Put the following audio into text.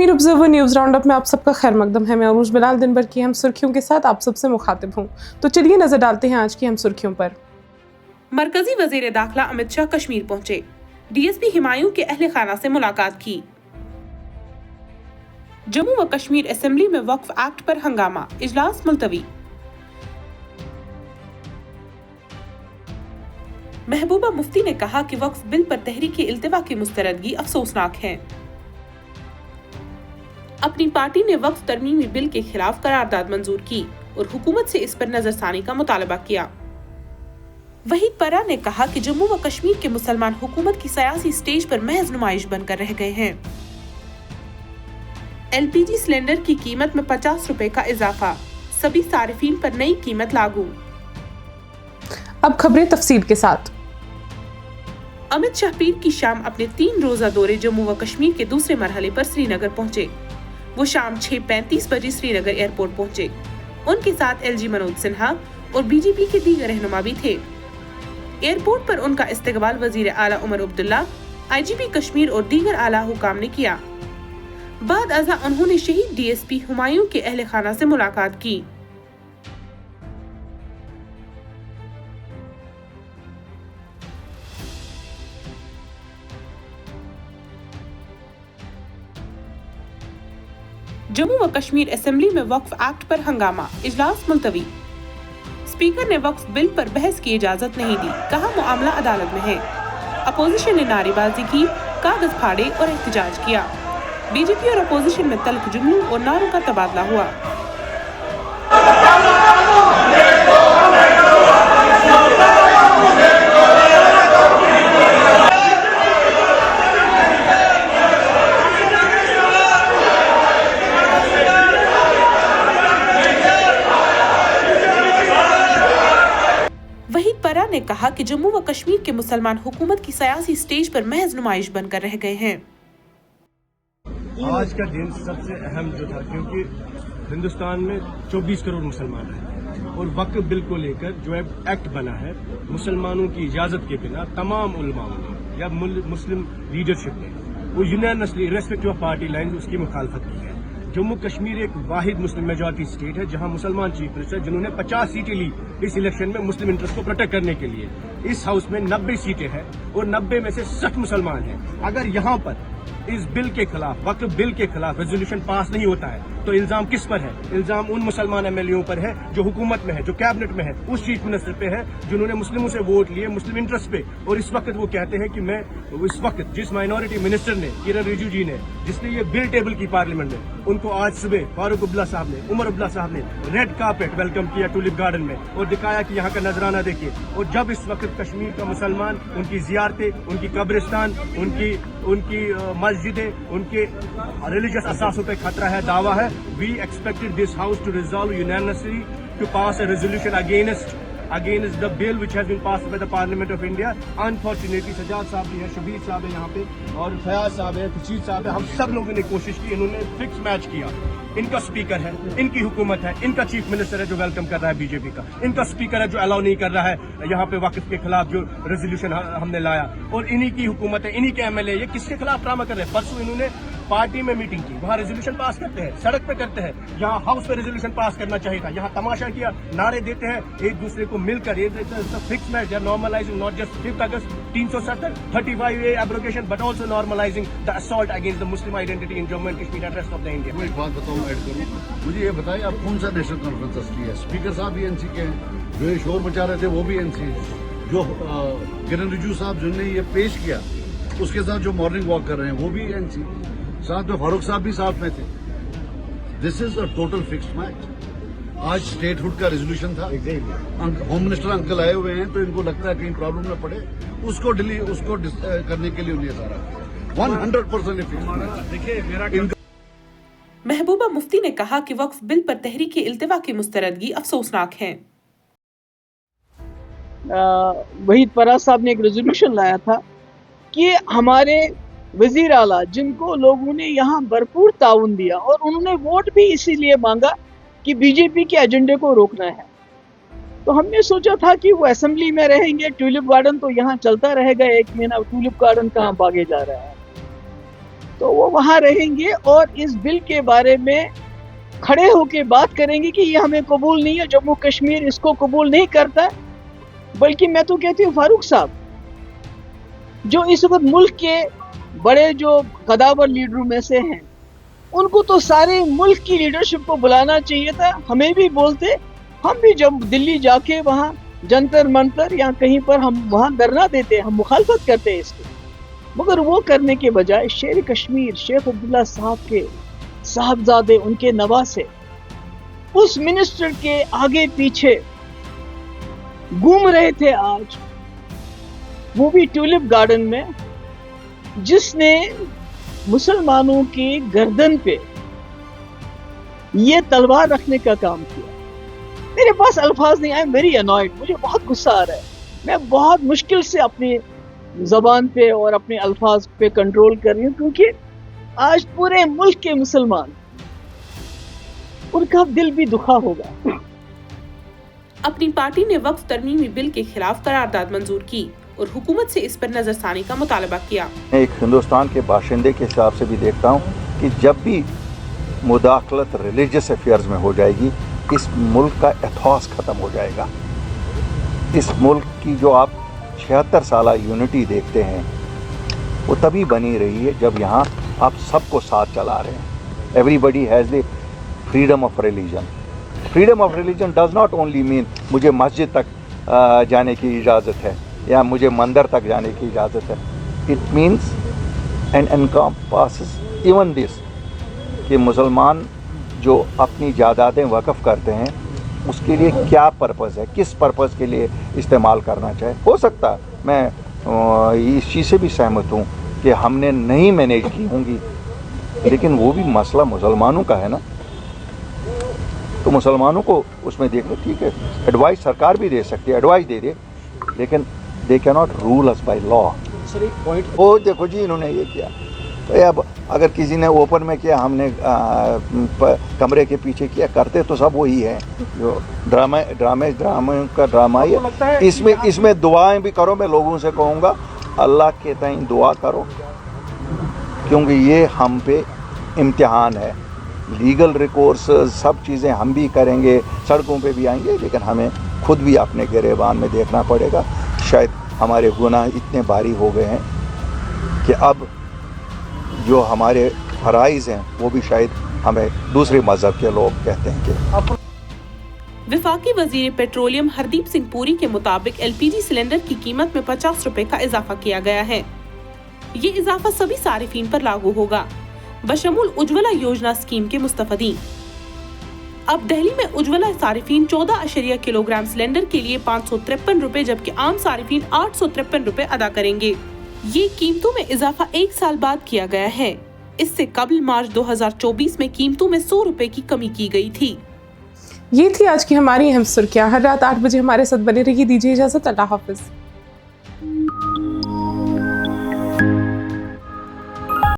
Kashmir observer news round up में आप सबका खैर मकदम है। मैं अरूज बिलाल दिन भर की हम सुर्खियों के साथ आप सबसे मुखातिब हूँ। तो चलिए नजर डालते हैं आज की हम सुर्खियों पर। मरकजी वजीर दाखिला अमित शाह कश्मीर पहुंचे, डीएसपी हुमायूं के अहले खाना से मुलाकात की। जम्मू व कश्मीर असेंबली में वक्फ एक्ट पर हंगामा, इजलास मुलतवी। महबूबा मुफ्ती ने कहा कि वक्फ बिल पर तहरीक इल्तिवा की मुस्तरदगी अफसोसनाक है। अपनी पार्टी ने वक्फ तरमीमी बिल के खिलाफ करारदाद मंजूर की और हुकूमत से इस पर नजरसानी का मुतालबा किया। वहीद परा ने कहा कि जम्मू व कश्मीर के मुसलमान हुकूमत की सियासी स्टेज पर महज नुमाइश बनकर रह गए हैं। एलपीजी सिलेंडर की कीमत में 50 रुपए का इजाफा, सभी सारिफीन पर नई कीमत लागू। अब खबरें तफसील के साथ। अमित शाह पीर की शाम अपने 3 रोजा दौरे जम्मू व कश्मीर के दूसरे मरहले पर श्रीनगर पहुंचे। वो शाम 6:35 बजे श्रीनगर एयरपोर्ट पहुंचे। उनके साथ एलजी मनोज सिन्हा और बीजेपी के दीगर रहनुमा भी थे। एयरपोर्ट पर उनका इस्तकबाल वजीर आला उमर अब्दुल्ला, आईजीपी कश्मीर और दीगर आला हुकाम ने किया। बाद अज़ा उन्होंने शहीद डीएसपी हुमायूं के अहले खाना से मुलाकात की। जम्मू व कश्मीर असेंबली में वक्फ एक्ट पर हंगामा, इजलास मुलतवी। स्पीकर ने वक्फ बिल पर बहस की इजाजत नहीं दी, कहा मामला अदालत में है। अपोजिशन ने नारेबाजी की, कागज फाड़े और एहतजाज किया। बीजेपी और अपोजिशन में तल्ख जुमलों और नारों का तबादला हुआ। वहीद परा ने कहा कि जम्मू व कश्मीर के मुसलमान हुकूमत की सियासी स्टेज पर महज नुमाइश बनकर रह गए हैं। आज का दिन सबसे अहम जो था, क्योंकि हिंदुस्तान में 24 करोड़ मुसलमान हैं और वक्फ बिल को लेकर जो एक्ट बना है, मुसलमानों की इजाजत के बिना तमाम उलमाओं ने या मुस्लिम लीडरशिप ने वो unanimously irrespective of party line उसकी मुखालफत की है। जम्मू कश्मीर एक वाहिद मुस्लिम मेजॉरिटी स्टेट है जहां मुसलमान चीफ मिनिस्टर जिन्होंने 50 सीटें ली इस इलेक्शन में मुस्लिम इंटरेस्ट को प्रोटेक्ट करने के लिए। इस हाउस में 90 सीटें हैं और 90 में से 60 मुसलमान हैं। अगर यहां पर इस बिल के खिलाफ, वक्फ बिल के खिलाफ रेजोल्यूशन पास नहीं होता है तो इल्जाम किस पर है? इल्जाम उन मुसलमान एमएलएओं पर है जो हुकूमत में है, जो कैबिनेट में है, उस चीफ मिनिस्टर पे है जिन्होंने मुस्लिमों से वोट लिए मुस्लिम इंटरेस्ट पे। और इस वक्त वो कहते हैं कि मैं इस वक्त जिस माइनॉरिटी मिनिस्टर ने, किरण रिजिजू जी ने, जिसने ये बिल टेबल की पार्लियामेंट में, उनको आज सुबह फारूक अब्दुल्ला साहब ने, उमर अब्दुल्ला साहब ने रेड कार्पेट वेलकम किया टूलिप गार्डन में और दिखाया कि यहाँ का नजराना देखिए। और जब इस वक्त कश्मीर का मुसलमान, उनकी जियारतें, उनकी कब्रिस्तान, उनकी मस्जिदें, उनके रिलीजियस असासों पे खतरा है, दावा है। We expected this house to resolve unanimously to pass a resolution against the bill which has been passed by the Parliament of India. Unfortunately Sajjad साहब भी है, शबीर साहब है यहाँ पे और फयाज साहब है, खुशीद साहब है, हम सब लोगों ने कोशिश की, इन्होंने फिक्स मैच किया। इनका स्पीकर है, इनकी हुकूमत है, इनका चीफ मिनिस्टर है जो वेलकम कर रहा है बीजेपी का, इनका स्पीकर है जो अलाउ नहीं कर रहा है यहाँ पे वक्फ के खिलाफ जो रेजोल्यूशन हमने लाया, और इन्हीं की हुकूमत है, इन्हीं के एमएलए। ये किसके खिलाफ ड्रामा कर रहे हैं? परसों इन्होंने पार्टी में मीटिंग की, वहाँ रेजोल्यूशन पास करते हैं, सड़क पे करते हैं, यहाँ हाउस पे रेजोल्यूशन पास करना चाहिए था, यहाँ तमाशा किया, नारे देते हैं एक दूसरे को मिलकर। ये fix match, they are normalising not just 5 August 370 35A abrogation but also normalising the assault against the Muslim identity in Jammu and Kashmir and rest of the India. मैं एक बात बताऊं, ऐड करूं, मुझे ये बताइए आप कौन सा नेशनल कॉन्फ्रेंस किया है? स्पीकर साहब भी एनसी के हैं, जो ये शोर मचा रहे थे वो भी एनसी, जो किरण रिजिजू साहब जिन्होंने ये पेश किया उसके साथ जो मॉर्निंग वॉक कर रहे हैं वो भी एनसी, साथ में फारूक साहब भी साथ में थे। This is a total fixed match. आज स्टेटहुड का रेजोल्यूशन था, होम मिनिस्टर अंकल आए हुए हैं तो इनको लगता है कहीं प्रॉब्लम न पड़े, उसको करने के लिए उन्हें सारा 100% फिक्स्ड मैच। देखिए महबूबा मुफ्ती ने कहा कि वक्फ बिल पर तहरीक इल्तिवा की मुस्तरदगी अफसोसनाक है। वहीद परा साहब ने एक रेजोल्यूशन लाया था कि हमारे वजीर आला जिनको लोगों ने यहाँ भरपूर ताउन दिया और उन्होंने वोट भी इसीलिए मांगा कि बीजेपी के एजेंडे को रोकना है, तो हमने सोचा था कि वो असेंबली में रहेंगे। टूलिप गार्डन तो यहाँ चलता रहेगा, 1 महीना टूलिप गार्डन कहाँ भागे जा रहा है। तो वो वहाँ रहेंगे और इस बिल के बारे में खड़े होके बात करेंगे कि ये हमें कबूल नहीं है, जम्मू कश्मीर इसको कबूल नहीं करता। बल्कि मैं तो कहती हूँ फारूक साहब, जो इस वक्त मुल्क के बड़े जो कदावर लीडरों में से हैं, उनको तो सारे मुल्क की लीडरशिप को बुलाना चाहिए था। हमें भी बोलते, हम भी जब दिल्ली जाके वहाँ जंतर मंतर या कहीं पर हम वहाँ धरना देते, हम मुखालफत करते हैं इसकी। मगर वो करने के बजाय शेर कश्मीर शेख अब्दुल्ला साहब के साहबजादे, उनके नवासे उस मिनिस्टर के आगे पीछे घूम रहे थे आज, वो भी ट्यूलिप गार्डन में, जिसने मुसलमानों की गर्दन पे ये तलवार रखने का काम किया। मेरे पास अल्फाज नहीं, आई एम वेरी अनॉयड, मुझे बहुत गुस्सा आ रहा है। मैं बहुत मुश्किल से अपनी जबान पे और अपने अल्फाज पे कंट्रोल कर रही हूँ, क्योंकि आज पूरे मुल्क के मुसलमान, उनका दिल भी दुखा होगा। अपनी पार्टी ने वक्फ तरमीमी बिल के खिलाफ करारदाद मंजूर की और हुकूमत से इस पर नजरसानी का मुतालबा किया। मैं एक हिंदुस्तान के बाशिंदे के हिसाब से भी देखता हूँ कि जब भी मुदाखलत रिलीजियस अफेयर्स में हो जाएगी, इस मुल्क का एथॉस ख़त्म हो जाएगा। इस मुल्क की जो आप 76 साल यूनिटी देखते हैं, वो तभी बनी रही है जब यहाँ आप सबको साथ चला रहे हैं। Everybody has the freedom of religion. Freedom of religion does not only mean मुझे मस्जिद तक जाने की इजाज़त है या मुझे मंदिर तक जाने की इजाज़त है। It means and encompasses even this कि मुसलमान जो अपनी जायदादें वक़फ़ करते हैं, उसके लिए क्या पर्पज़ है, किस पर्पज़ के लिए इस्तेमाल करना चाहे। हो सकता है मैं इस चीज़ से भी सहमत हूँ कि हमने नहीं मैनेज की होंगी, लेकिन वो भी मसला मुसलमानों का है ना, तो मुसलमानों को उसमें देखो। ठीक है, एडवाइस सरकार भी दे सकती है, एडवाइस दे दे, लेकिन they can not rule us by law. Sir एक पॉइंट, वो देखो जी इन्होंने ये किया, तो अब अगर किसी ने ओपन में किया, हमने कमरे के पीछे किया, करते तो सब वही है जो ड्रामे का ड्रामा ही है। इसमें दुआएं भी करो। मैं लोगों से कहूँगा अल्लाह के ताईं दुआ करो, क्योंकि ये हम पे इम्तिहान है। लीगल रिकोर्स सब चीज़ें हम भी करेंगे, सड़कों पे भी आएंगे, लेकिन हमें खुद भी अपने गिरेबान में देखना पड़ेगा। शायद हमारे गुनाह इतने भारी हो गए हैं कि अब जो हमारे फराइज़ हैं वो भी शायद हमें दूसरे मज़हब के लोग कहते हैं कि। विफाकी वजीर पेट्रोलियम हरदीप सिंह पुरी के मुताबिक LPG सिलेंडर की कीमत में 50 रुपए का इजाफा किया गया है। ये इजाफा सभी सारिफीन पर लागू होगा, बशमूल उज्ज्वला योजना स्कीम के मुस्तफीदीन। अब दिल्ली में उज्ज्वला सारिफीन 14 किलोग्राम सिलेंडर के लिए 553 रुपए, जबकि आम सारिफीन 853 रुपए अदा करेंगे। ये कीमतों में इजाफा 1 साल बाद किया गया है। इससे कबल मार्च 2024 में कीमतों में 100 रुपए की कमी की गई थी। ये थी आज की हमारी अहम सुर्खियां। हर रात 8 बजे हमारे साथ बने रहिए। दीजिए इजाजत। अल्लाह हाफिज।